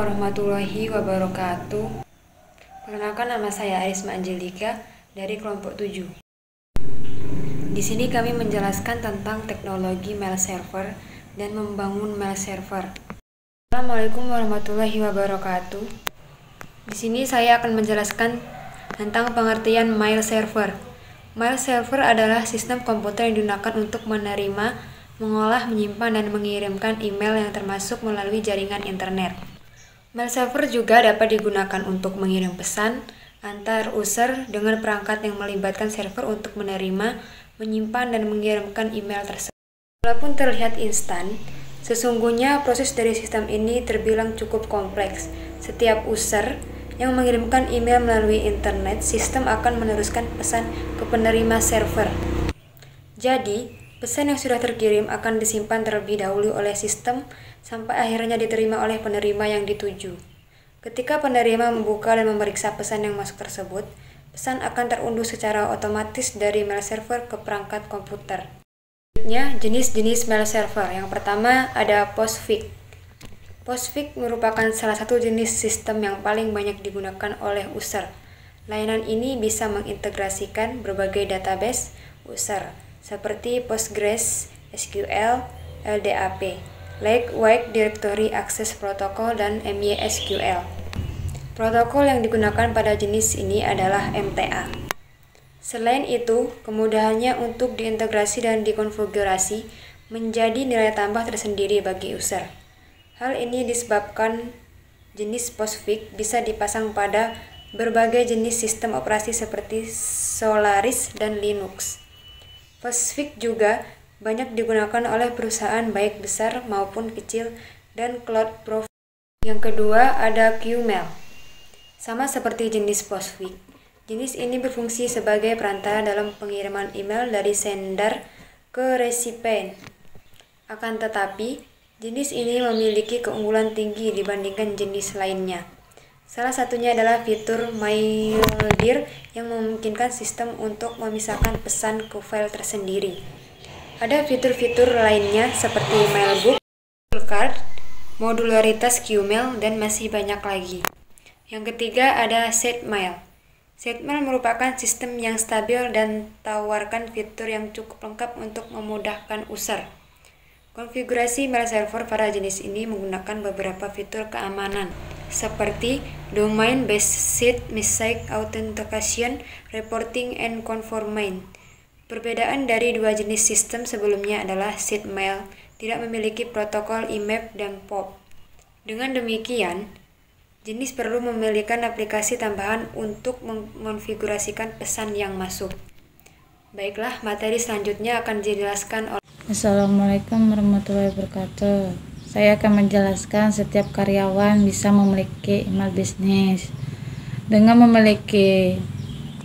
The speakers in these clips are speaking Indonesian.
warahmatullahi wabarakatuh. Perkenalkan, nama saya Arisma Angelika dari kelompok 7. Di sini kami menjelaskan tentang teknologi mail server dan membangun mail server. Assalamualaikum warahmatullahi wabarakatuh. Di sini saya akan menjelaskan tentang pengertian mail server. Mail server adalah sistem komputer yang digunakan untuk menerima, mengolah, menyimpan, dan mengirimkan email yang termasuk melalui jaringan internet. Mail server juga dapat digunakan untuk mengirim pesan antar user dengan perangkat yang melibatkan server untuk menerima, menyimpan, dan mengirimkan email tersebut. Walaupun terlihat instan, sesungguhnya proses dari sistem ini terbilang cukup kompleks. Setiap user yang mengirimkan email melalui internet, sistem akan meneruskan pesan ke penerima server. Jadi, pesan yang sudah terkirim akan disimpan terlebih dahulu oleh sistem sampai akhirnya diterima oleh penerima yang dituju. Ketika penerima membuka dan memeriksa pesan yang masuk tersebut, pesan akan terunduh secara otomatis dari mail server ke perangkat komputer. Selanjutnya, jenis-jenis mail server. Yang pertama ada PostFix. PostFix merupakan salah satu jenis sistem yang paling banyak digunakan oleh user. Layanan ini bisa mengintegrasikan berbagai database user seperti Postgres, SQL, LDAP, Lake Wide Directory Access Protocol, dan MySQL. Protokol yang digunakan pada jenis ini adalah MTA. Selain itu, kemudahannya untuk diintegrasi dan dikonfigurasi menjadi nilai tambah tersendiri bagi user. Hal ini disebabkan jenis PostFix bisa dipasang pada berbagai jenis sistem operasi seperti Solaris dan Linux. PostFix juga banyak digunakan oleh perusahaan baik besar maupun kecil dan cloud provider. Yang kedua ada Qmail. Sama seperti jenis PostFix, jenis ini berfungsi sebagai perantara dalam pengiriman email dari sender ke resipien. Akan tetapi, jenis ini memiliki keunggulan tinggi dibandingkan jenis lainnya. Salah satunya adalah fitur MailDir yang memungkinkan sistem untuk memisahkan pesan ke file tersendiri. Ada fitur-fitur lainnya seperti Mailbook, Card, modularitas Qmail, dan masih banyak lagi. Yang ketiga ada SendMail. SendMail merupakan sistem yang stabil dan tawarkan fitur yang cukup lengkap untuk memudahkan user. Konfigurasi mail server pada jenis ini menggunakan beberapa fitur keamanan seperti Domain-Based Message Authentication, Reporting, and Conformance. Perbedaan dari dua jenis sistem sebelumnya adalah SendMail tidak memiliki protokol IMAP dan POP. Dengan demikian, jenis perlu memiliki aplikasi tambahan untuk mengonfigurasikan pesan yang masuk. Baiklah, materi selanjutnya akan dijelaskan oleh Assalamualaikum warahmatullahi wabarakatuh. Saya akan menjelaskan setiap karyawan bisa memiliki email bisnis. Dengan memiliki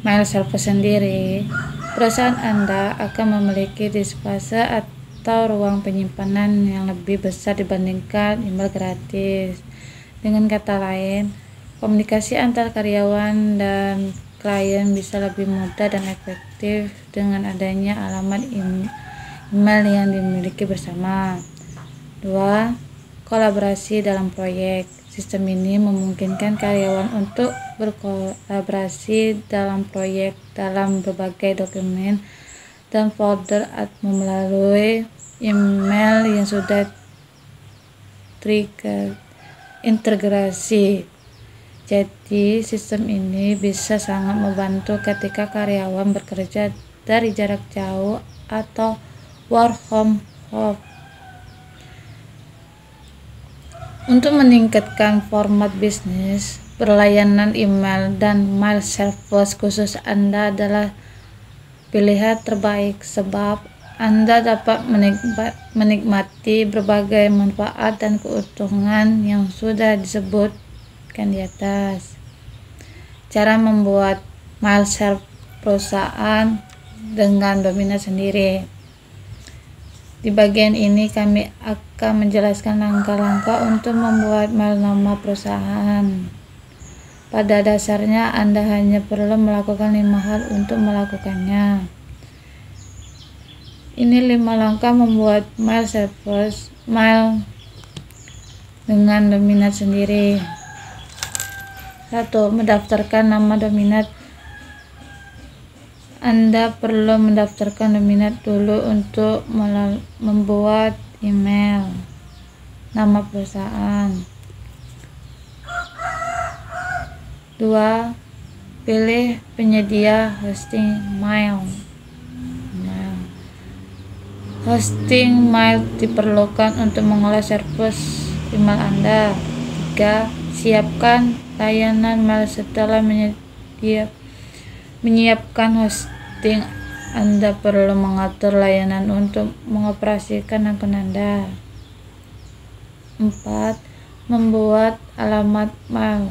mail server sendiri, perusahaan Anda akan memiliki dispase atau ruang penyimpanan yang lebih besar dibandingkan email gratis. Dengan kata lain, komunikasi antar karyawan dan klien bisa lebih mudah dan efektif dengan adanya alamat email yang dimiliki bersama. 2. Kolaborasi dalam proyek. Sistem ini memungkinkan karyawan untuk berkolaborasi dalam proyek dalam berbagai dokumen dan folder atau melalui email yang sudah terintegrasi. Jadi, sistem ini bisa sangat membantu ketika karyawan bekerja dari jarak jauh atau work from home. Untuk meningkatkan format bisnis, berlayanan email dan mail service khusus Anda adalah pilihan terbaik sebab Anda dapat menikmati berbagai manfaat dan keuntungan yang sudah disebutkan di atas. Cara membuat mail server perusahaan dengan domain sendiri. Di bagian ini kami akan menjelaskan langkah-langkah untuk membuat mail nama perusahaan. Pada dasarnya Anda hanya perlu melakukan 5 hal untuk melakukannya. Ini 5 langkah membuat mail server. dengan dominat sendiri. 1. Mendaftarkan nama dominat. Anda perlu mendaftarkan dominat dulu untuk membuat email, nama perusahaan. 2. Pilih penyedia hosting mail. Hosting mail diperlukan untuk mengolah servis email Anda. 3. Siapkan layanan mail. Setelah menyiapkan hosting, Anda perlu mengatur layanan untuk mengoperasikan akun Anda. 4. Membuat alamat mail.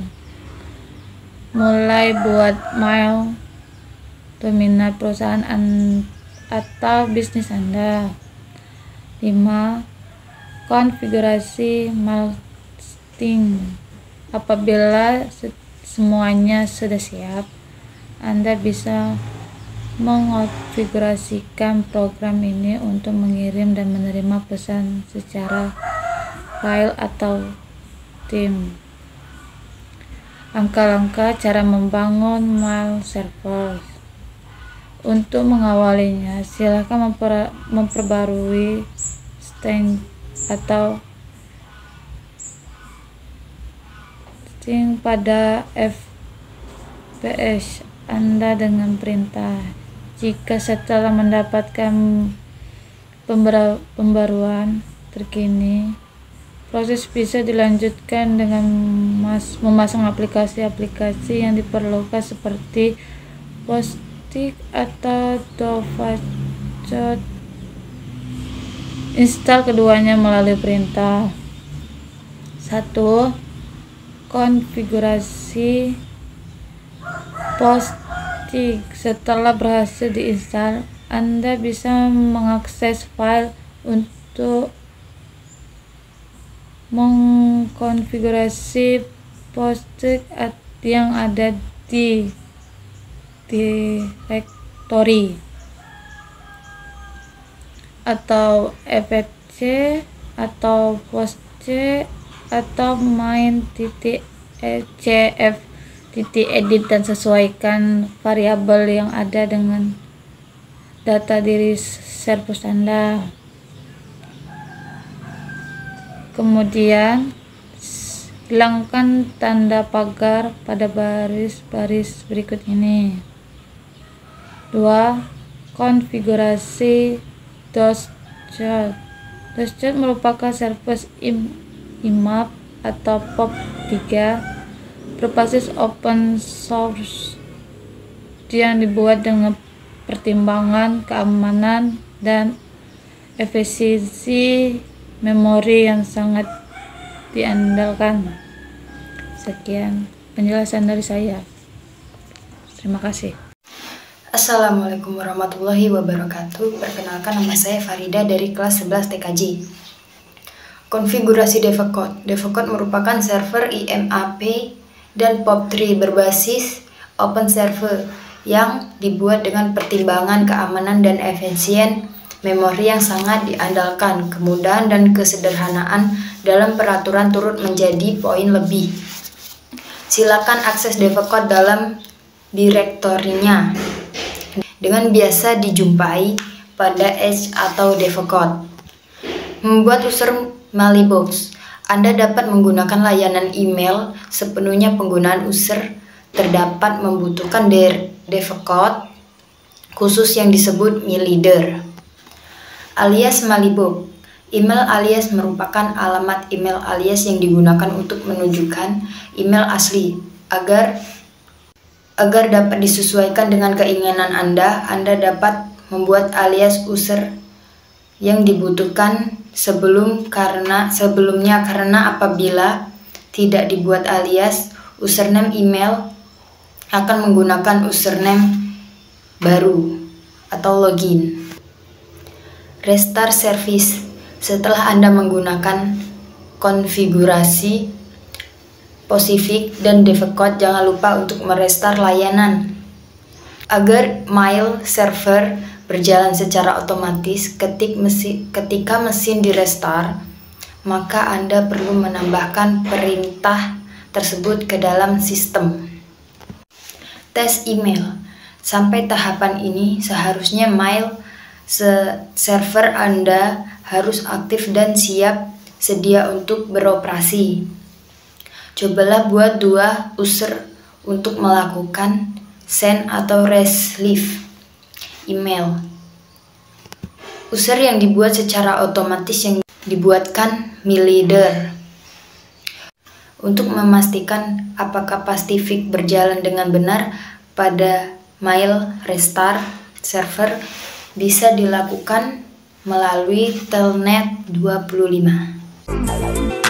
Mulai buat mail dominat perusahaan atau bisnis Anda. 5. Konfigurasi mail hosting. Apabila semuanya sudah siap, Anda bisa mengonfigurasikan program ini untuk mengirim dan menerima pesan secara file atau tim. Langkah-langkah cara membangun mail server. Untuk mengawalinya, silakan memperbarui setting atau setting pada FPS Anda dengan perintah. Jika setelah mendapatkan pembaruan terkini, proses bisa dilanjutkan dengan memasang aplikasi-aplikasi yang diperlukan seperti Postik atau Dovecot. Install keduanya melalui perintah. 1. Konfigurasi Postik. Setelah berhasil diinstal, Anda bisa mengakses file untuk mengkonfigurasi Postik yang ada di direktori atau fc atau postc atau main.cf.edit dan sesuaikan variabel yang ada dengan data diri server Anda. Kemudian hilangkan tanda pagar pada baris-baris berikut ini. 2. Konfigurasi DOS-CHOT. DOS-CHOT merupakan service IMAP atau POP3 berbasis open source yang dibuat dengan pertimbangan keamanan dan efisiensi memori yang sangat diandalkan. Sekian penjelasan dari saya. Terima kasih. Assalamualaikum warahmatullahi wabarakatuh. Perkenalkan, nama saya Farida dari kelas 11 TKJ. Konfigurasi Devecot. Devecot merupakan server IMAP dan POP3 berbasis open server yang dibuat dengan pertimbangan keamanan dan efisien memori yang sangat diandalkan. Kemudahan dan kesederhanaan dalam peraturan turut menjadi poin lebih. Silakan akses Devecot dalam direktorinya dengan biasa dijumpai pada Edge atau Devecot. Membuat user Mailbox. Anda dapat menggunakan layanan email sepenuhnya. Penggunaan user terdapat membutuhkan Devecot khusus yang disebut MailLeader. Alias Mailbox. Email alias merupakan alamat email alias yang digunakan untuk menunjukkan email asli. Agar dapat disesuaikan dengan keinginan Anda dapat membuat alias user yang dibutuhkan sebelumnya karena apabila tidak dibuat alias, username email akan menggunakan username baru atau login. Restart service. Setelah Anda menggunakan konfigurasi Pacific dan Devecot, jangan lupa untuk merestart layanan. Agar mail server berjalan secara otomatis ketika mesin direstart, maka Anda perlu menambahkan perintah tersebut ke dalam sistem. Tes email. Sampai tahapan ini seharusnya mail server Anda harus aktif dan siap sedia untuk beroperasi. Cobalah buat 2 user untuk melakukan send atau receive email. User yang dibuat secara otomatis yang dibuatkan MaiLeader. Untuk memastikan apakah Pastific berjalan dengan benar pada mail restart server bisa dilakukan melalui Telnet 25.